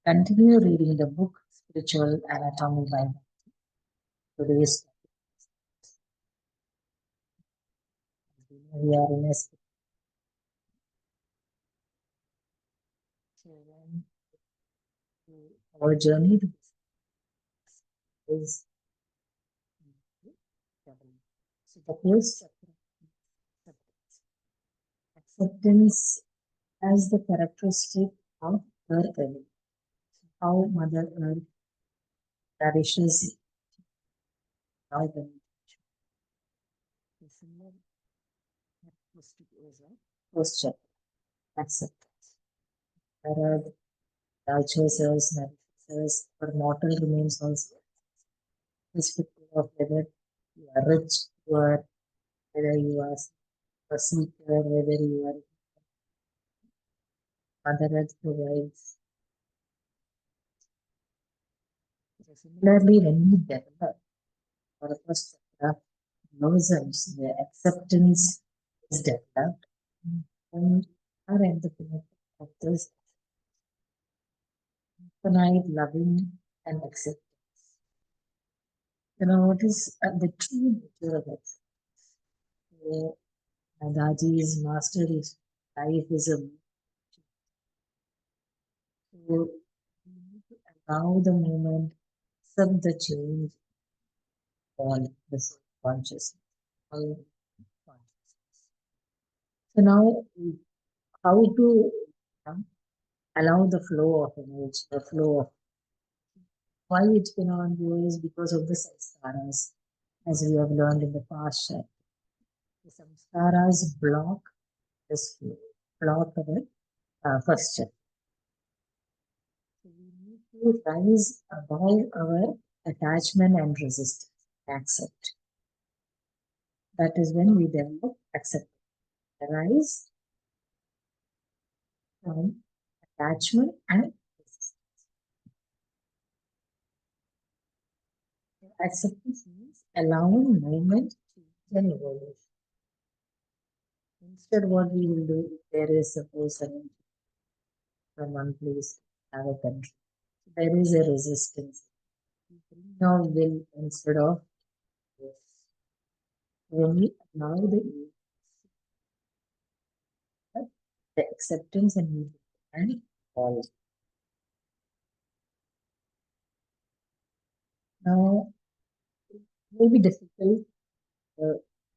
Continue reading the book Spiritual Anatomy by Daaji. Today's we are in a our journey to is so the first chapter, acceptance as the characteristic of Earth Element. How Mother Earth nourishes our vegetation. The similar characteristic is a first chapter, acceptance. Where nurtures us, nourishes us, but mortal remains also irrespective of whether you are rich, poor, whether you are a seeker, whether you are Mother Earth provides. So similarly, when we develop our first chakra blossoms, the acceptance is developed, and are at the pinnacle of this infinite loving and acceptance. What is the true nature of acceptance? Daaji's master is life is a so we need to allow the moment, accept the change, all the consciousness, all consciousness. So now, how to allow the flow of energy, the flow of why it cannot go is because of the samskaras, as we have learned in the past chapter. The samskaras block this flow, block our first chapter. So we need to rise above our attachment and resistance, accept. That is when we develop acceptance. Rise from attachment and resistance. Acceptance means allowing movement, change, and evolution. Instead, what we will do if there is a person from one place to another country, there is a resistance. We bring our will instead of this. When we allow the acceptance and all. Now, it may be difficult.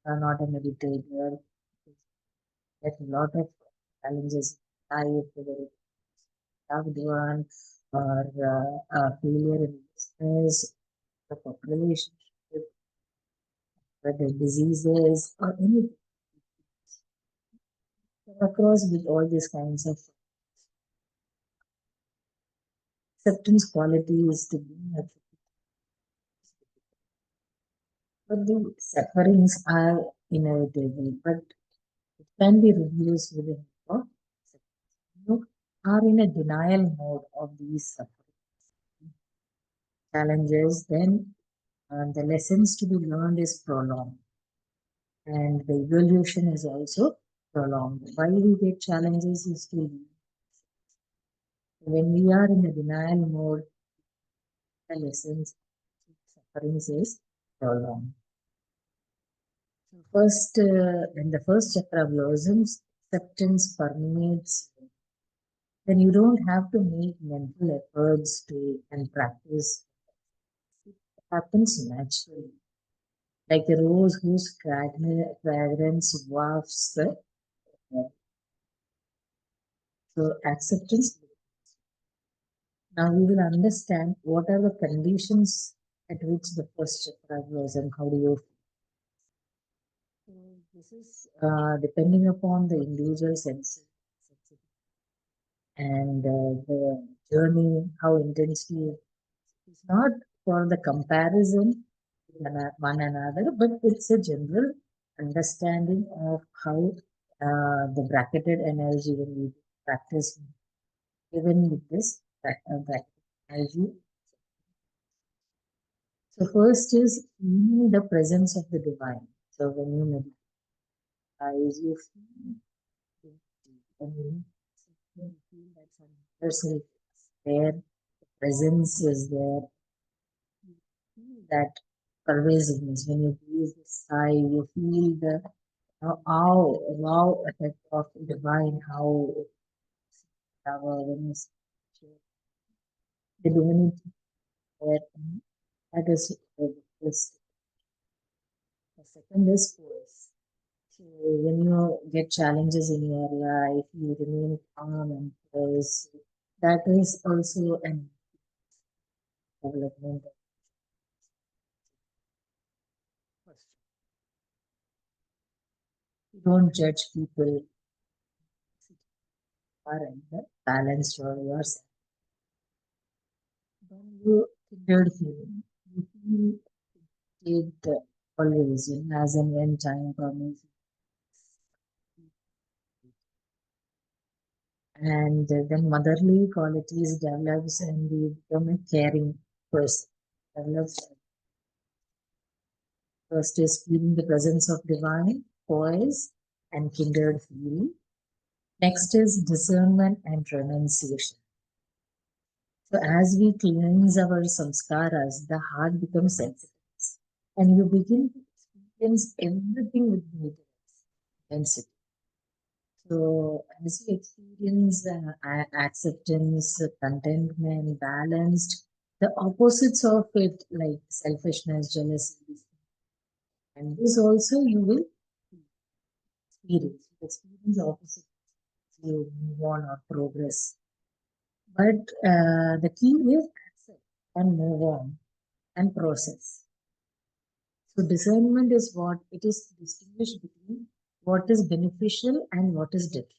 Not a meditator. There's a lot of challenges. Life, whether it's loved one or failure in business, the relationship, whether diseases or anything. Across with all these kinds of acceptance qualities to be but the sufferings are inevitable, but it can be reduced with the help of acceptance. You are in a denial mode of these sufferings, challenges, then the lessons to be learned is prolonged, and the evolution is also prolonged. Why we get challenges is to when we are in a denial mode, the lessons, sufferings is prolonged. So first, when the first chakra blossoms, acceptance permeates. Then you don't have to make mental efforts to and practice. It happens naturally, like a rose whose fragrance wafts the air. So acceptance. Now we will understand what are the conditions at which the first chakra blossom. How do you? So this is depending upon the individual sense and the journey, how intensely. It's not for the comparison with one another, but it's a general understanding of how the bracketed energy when we practice, even with this bracketed energy. So first is feeling the presence of the divine. So when you meditate, you feel that some person is there presence is there. You feel that pervasiveness. When you breathe the sigh, you feel the wow effect of divine, how our when you the divinity there. That is this. The second is force. So when you get challenges in your life, you remain calm and poised. That is also an development of first. You don't judge people and balanced or yourself. When you kindled feeling, you feel it always, as and when time permits. And then motherly qualities develops and you become a caring person. Develops. First is feeling the presence of divine, poise, and kindred feeling. Next is discernment and renunciation. So as we cleanse our samskaras, the heart becomes sensitive and you begin to experience everything with greater intensity. So as you experience acceptance, contentment, balanced, the opposites of it like selfishness, jealousy, and this also you will experience opposite, you move on or progress. But the key is accept and move on and process. So discernment is what it is to distinguish between what is beneficial and what is detrimental.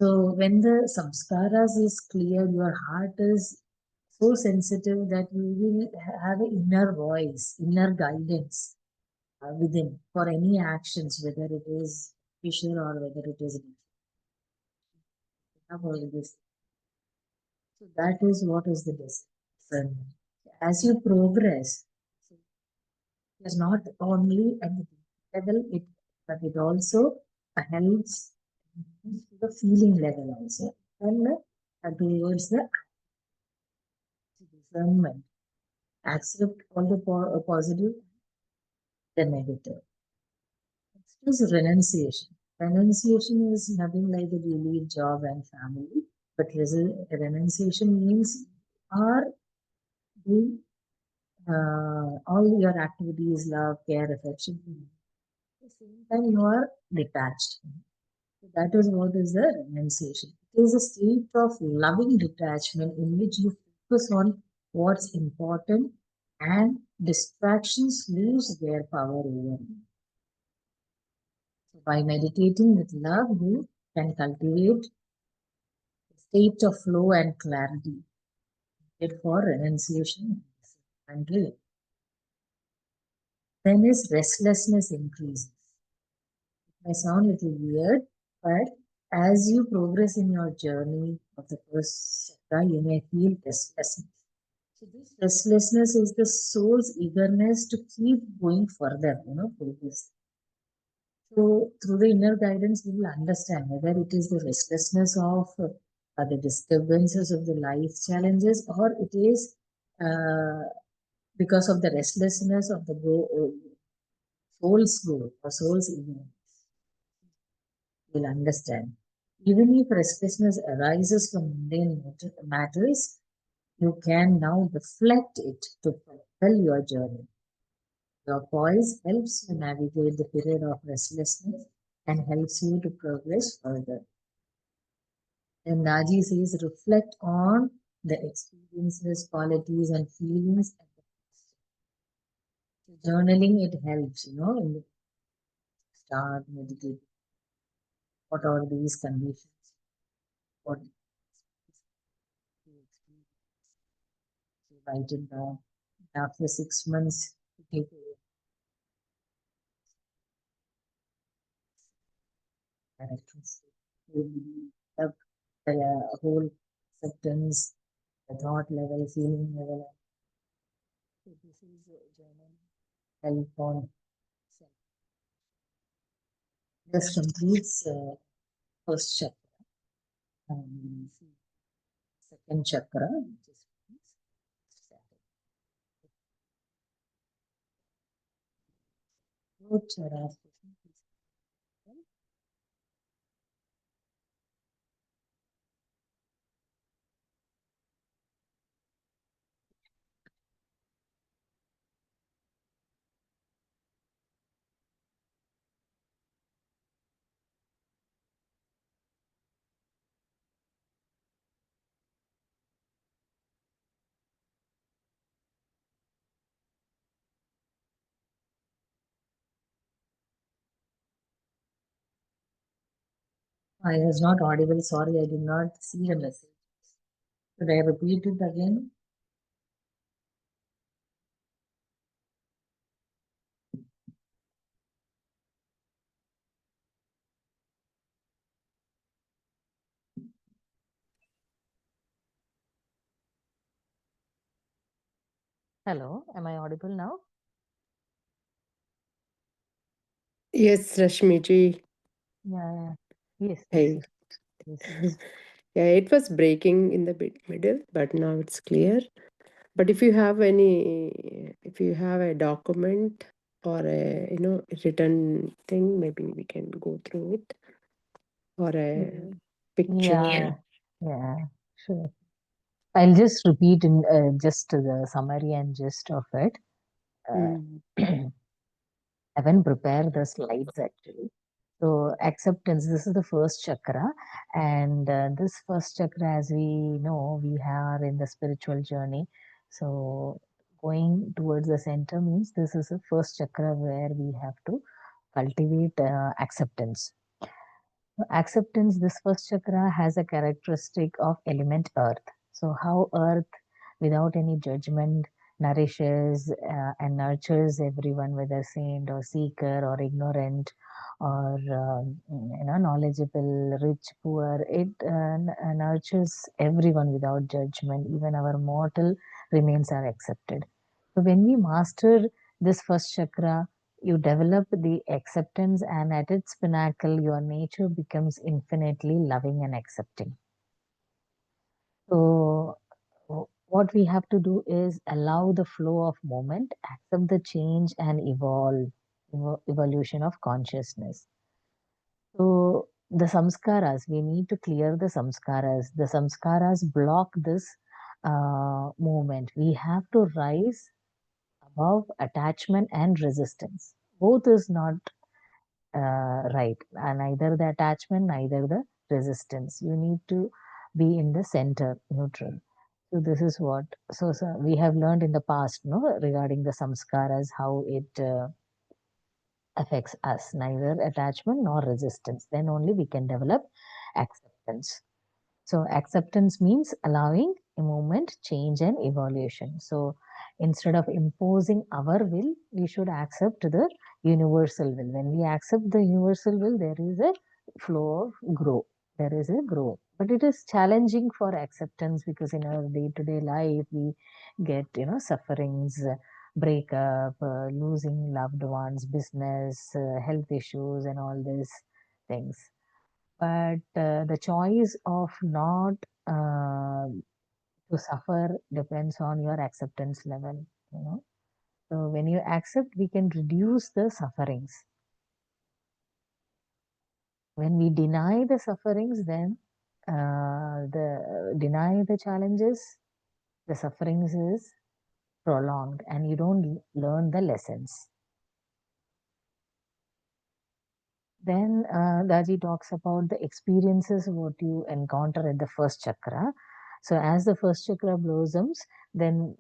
So when the samskaras is clear, your heart is so sensitive that you will have an inner voice, inner guidance within for any actions, whether it is beneficial or whether it is have all this. So that is what is the discernment. As you progress, so it is not only at the level, but it also helps to the feeling level also, and towards the discernment. Accept all the positive, the negative. Next is renunciation. Renunciation is nothing like that you leave job and family, but renunciation means you are doing all your activities, love, care, affection. At the same time, you are detached. So that is what is the renunciation. It is a state of loving detachment in which you focus on what's important and distractions lose their power over you. So by meditating with love, you can cultivate a state of flow and clarity for renunciation and living. Then is restlessness increases. It may sound a little weird, but as you progress in your journey of the first chakra, you may feel restlessness. So this restlessness is the soul's eagerness to keep going further, progress. So through the inner guidance, we will understand whether it is the restlessness of the disturbances of the life challenges, or it is because of the restlessness of the soul's goal or soul's ignorance. You'll understand. Even if restlessness arises from mundane matters, you can now reflect it to fulfill your journey. Your poise helps you navigate the period of restlessness and helps you to progress further. And Daaji says, reflect on the experiences, qualities, and feelings at the past. So journaling, it helps, in the start meditating. What are these conditions? What you experience? So write it down. After 6 months, you take a directions. You have the whole acceptance, the thought level, feeling level. So this is journal help on self. This completes first chapter. second chakra, which is Firth chakra. I was not audible. Sorry, I did not see the message. Should I repeat it again? Hello, am I audible now? Yes, Rashmi ji. Yeah. Yes, Hey. yes. Yeah, it was breaking in the middle, but now it's clear. But if you have a document or a written thing, maybe we can go through it, or a picture. Yeah, sure. I'll just repeat in just the summary and gist of it. Mm. I haven't prepared the slides actually. So acceptance, this is the first chakra, and this first chakra, as we know, we are in the spiritual journey. So going towards the center means this is the first chakra where we have to cultivate acceptance. Acceptance, this first chakra has a characteristic of element earth. So how earth, without any judgment, nourishes and nurtures everyone, whether saint or seeker or ignorant or knowledgeable, rich, poor. It nurtures everyone without judgment. Even our mortal remains are accepted. So when we master this first chakra, you develop the acceptance, and at its pinnacle, your nature becomes infinitely loving and accepting. So, what we have to do is allow the flow of moment, accept the change, and evolution of consciousness. So, the samskaras, we need to clear the samskaras. The samskaras block this movement. We have to rise above attachment and resistance. Both is not right. Neither the attachment, neither the resistance. You need to be in the center, neutral. So this is what. So we have learned in the past, no, regarding the samskaras, how it affects us. Neither attachment nor resistance. Then only we can develop acceptance. So acceptance means allowing a movement, change, and evolution. So instead of imposing our will, we should accept the universal will. When we accept the universal will, there is a flow of growth. There is a growth. But it is challenging for acceptance because in our day-to-day life, we get, sufferings, breakup, losing loved ones, business, health issues, and all these things. But the choice of not to suffer depends on your acceptance level, you know. So when you accept, we can reduce the sufferings. When we deny the sufferings, then the deny the challenges, the sufferings is prolonged, and you don't learn the lessons. Then Daji talks about the experiences what you encounter at the first chakra. So as the first chakra blossoms, then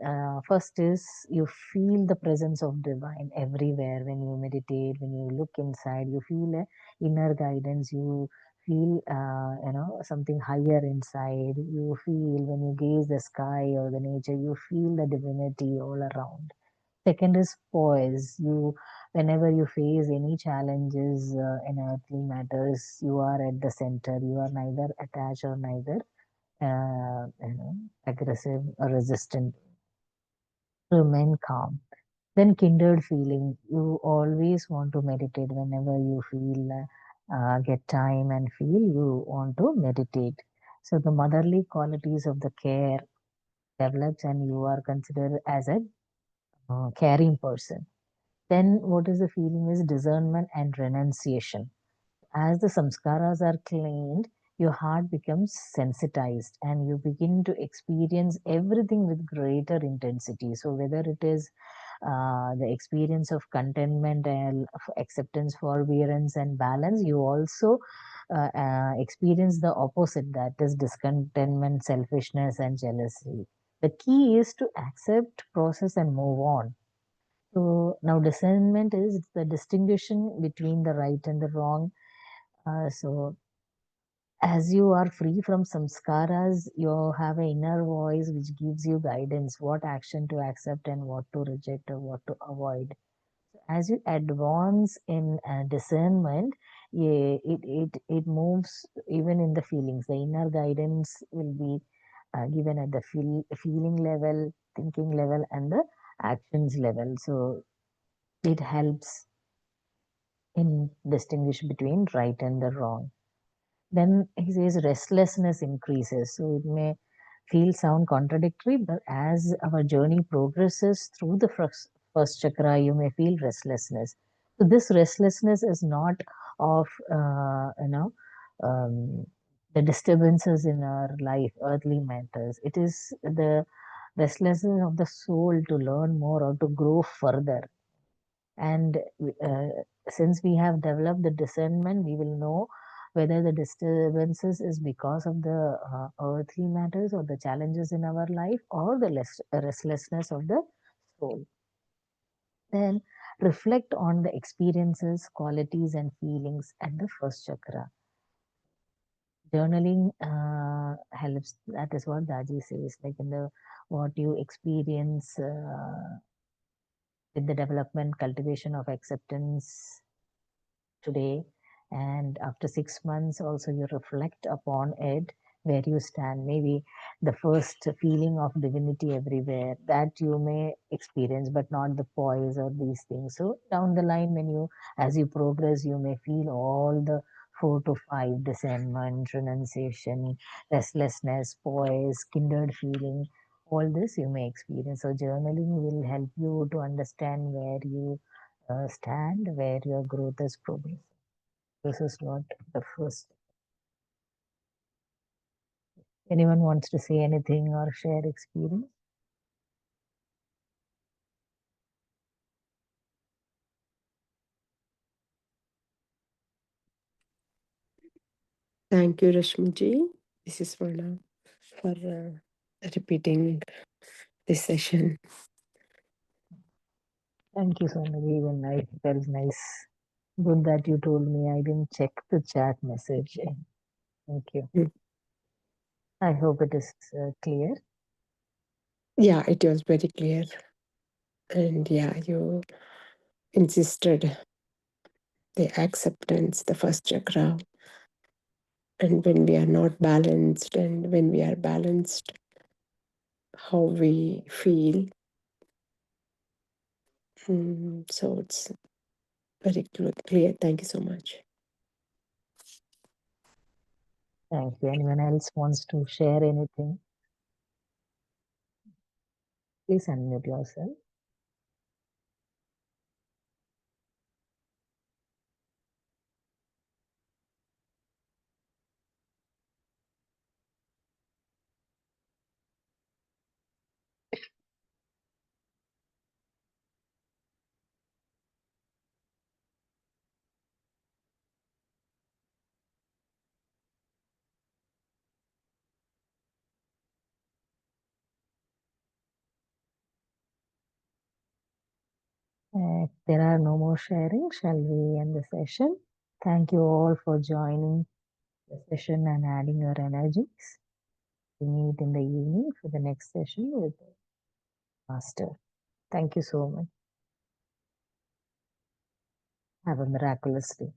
first is you feel the presence of divine everywhere. When you meditate, when you look inside, you feel a inner guidance. You feel something higher inside. You feel when you gaze the sky or the nature, you feel the divinity all around. Second is poise. Whenever you face any challenges in earthly matters, you are at the center. You are neither attached or neither aggressive or resistant. Remain calm. Then kindred feeling. You always want to meditate whenever you feel get time and feel you want to meditate. So the motherly qualities of the care develops, and you are considered as a caring person. Then what is the feeling is discernment and renunciation. As the samskaras are cleaned, your heart becomes sensitized and you begin to experience everything with greater intensity. So whether it is the experience of contentment and of acceptance, forbearance, and balance, you also experience the opposite, that is discontentment, selfishness, and jealousy. The key is to accept, process, and move on. So now discernment is the distinguishing between the right and the wrong. So as you are free from samskaras, you have an inner voice which gives you guidance, what action to accept and what to reject or what to avoid. As you advance in discernment, it moves even in the feelings. The inner guidance will be given at the feeling level, thinking level, and the actions level. So it helps in distinguish between right and the wrong. Then he says restlessness increases. So it may sound contradictory, but as our journey progresses through the first chakra, you may feel restlessness. So this restlessness is not of um, the disturbances in our life, earthly matters. It is the restlessness of the soul to learn more or to grow further. And uh, since we have developed the discernment, we will know whether the disturbances is because of the earthly matters or the challenges in our life or the restlessness of the soul. Then reflect on the experiences, qualities, and feelings at the first chakra. Journaling helps. That is what Daji says. Like in the what you experience with the development, cultivation of acceptance today, and after 6 months also you reflect upon it, where you stand, maybe the first feeling of divinity everywhere that you may experience, but not the poise or these things. So down the line, when you as you progress, you may feel all the 4 to 5: discernment, renunciation, restlessness, poise, kindred feeling. All this you may experience. So journaling will help you to understand where you stand, where your growth is progressing. This is what the first. Anyone wants to say anything or share experience? Thank you, Rashmi ji. This is Varna for repeating this session. Thank you so much. Even I felt nice. Good that you told me. I didn't check the chat message. Thank you. Mm. I hope it is clear. Yeah, it was very clear. And yeah, you insisted the acceptance, the first chakra. And when we are not balanced, and when we are balanced, how we feel. So it's very clear. Thank you so much. Thank you. Anyone else wants to share anything? Please unmute yourself. If there are no more sharing, shall we end the session? Thank you all for joining the session and adding your energies. We meet in the evening for the next session with the Master. Thank you so much. Have a miraculous day.